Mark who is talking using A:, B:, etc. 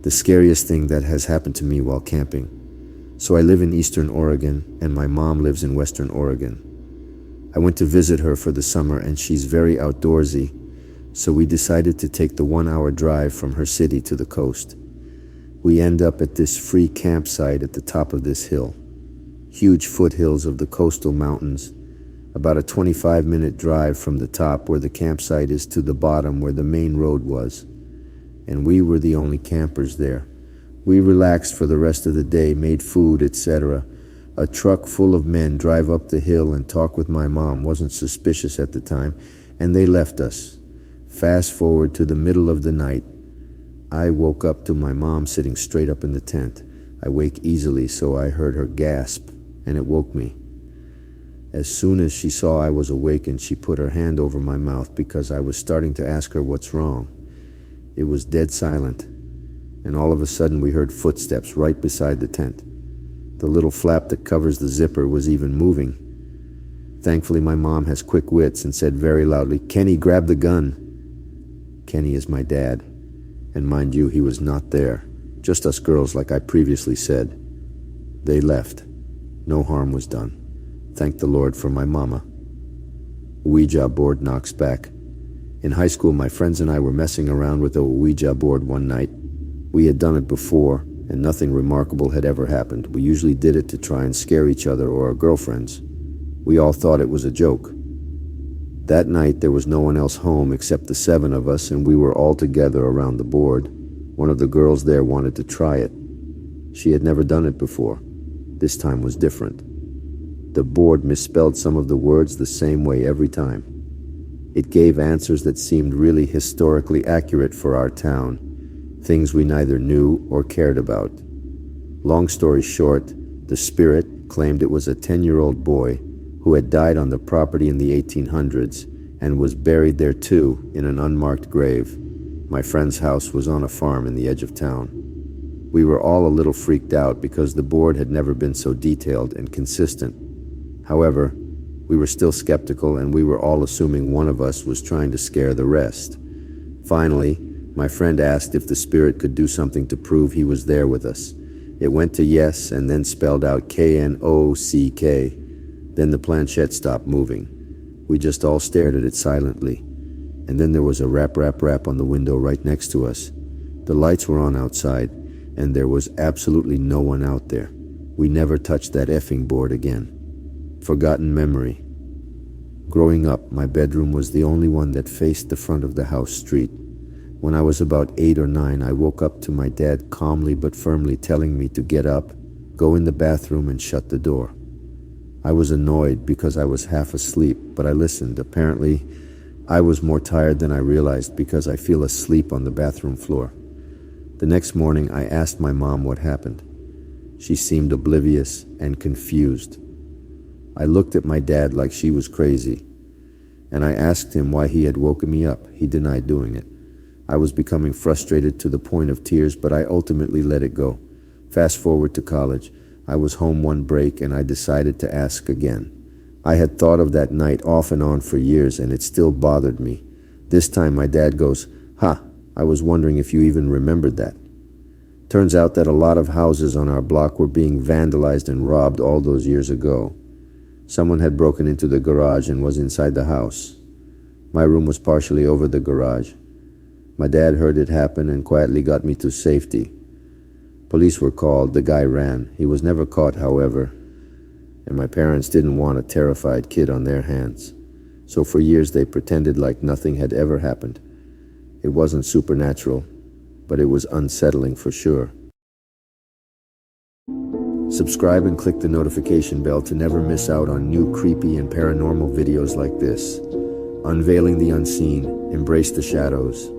A: the scariest thing that has happened to me while camping. So I live in Eastern Oregon, and my mom lives in Western Oregon. I went to visit her for the summer, and she's very outdoorsy, so we decided to take the 1-hour drive from her city to the coast. We end up at this free campsite at the top of this hill. Huge foothills of the coastal mountains, about a 25-minute drive from the top where the campsite is to the bottom where the main road was. And we were the only campers there. We relaxed for the rest of the day, made food, etc. A truck full of men drive up the hill and talk with my mom. Wasn't suspicious at the time, and they left us. Fast forward to the middle of the night. I woke up to my mom sitting straight up in the tent. I wake easily, so I heard her gasp, and it woke me. As soon as she saw I was awakened, she put her hand over my mouth because I was starting to ask her what's wrong. It was dead silent, and all of a sudden we heard footsteps right beside the tent. The little flap that covers the zipper was even moving. Thankfully, my mom has quick wits and said very loudly, "Kenny, grab the gun." Kenny is my dad, and mind you, he was not there. Just us girls, like I previously said. They left. No harm was done. Thank the Lord for my mama. Ouija board knocks back. In high school, my friends and I were messing around with a Ouija board one night. We had done it before, and nothing remarkable had ever happened. We usually did it to try and scare each other or our girlfriends. We all thought it was a joke. That night, there was no one else home except the 7 of us, and we were all together around the board. One of the girls there wanted to try it. She had never done it before. This time was different. The board misspelled some of the words the same way every time. It gave answers that seemed really historically accurate for our town, things we neither knew or cared about. Long story short, the spirit claimed it was a 10-year-old boy who had died on the property in the 1800s and was buried there too in an unmarked grave. My friend's house was on a farm in the edge of town. We were all a little freaked out because the board had never been so detailed and consistent. However, we were still skeptical, and we were all assuming one of us was trying to scare the rest. Finally, my friend asked if the spirit could do something to prove he was there with us. It went to yes and then spelled out K-N-O-C-K. Then the planchette stopped moving. We just all stared at it silently. And then there was a rap, rap, rap on the window right next to us. The lights were on outside, and there was absolutely no one out there. We never touched that effing board again. Forgotten memory. Growing up, my bedroom was the only one that faced the front of the house street. When I was about 8 or 9, I woke up to my dad calmly but firmly telling me to get up, go in the bathroom, and shut the door. I was annoyed because I was half asleep, but I listened. Apparently, I was more tired than I realized because I fell asleep on the bathroom floor. The next morning, I asked my mom what happened. She seemed oblivious and confused. I looked at my dad like she was crazy, and I asked him why he had woken me up. He denied doing it. I was becoming frustrated to the point of tears, but I ultimately let it go. Fast forward to college. I was home one break, and I decided to ask again. I had thought of that night off and on for years, and it still bothered me. This time my dad goes, "Ha, I was wondering if you even remembered that." Turns out that a lot of houses on our block were being vandalized and robbed all those years ago. Someone had broken into the garage and was inside the house. My room was partially over the garage. My dad heard it happen and quietly got me to safety. Police were called. The guy ran. He was never caught, however, and my parents didn't want a terrified kid on their hands. So for years they pretended like nothing had ever happened. It wasn't supernatural, but it was unsettling for sure. Subscribe and click the notification bell to never miss out on new creepy and paranormal videos like this. Unveiling the unseen, embrace the shadows.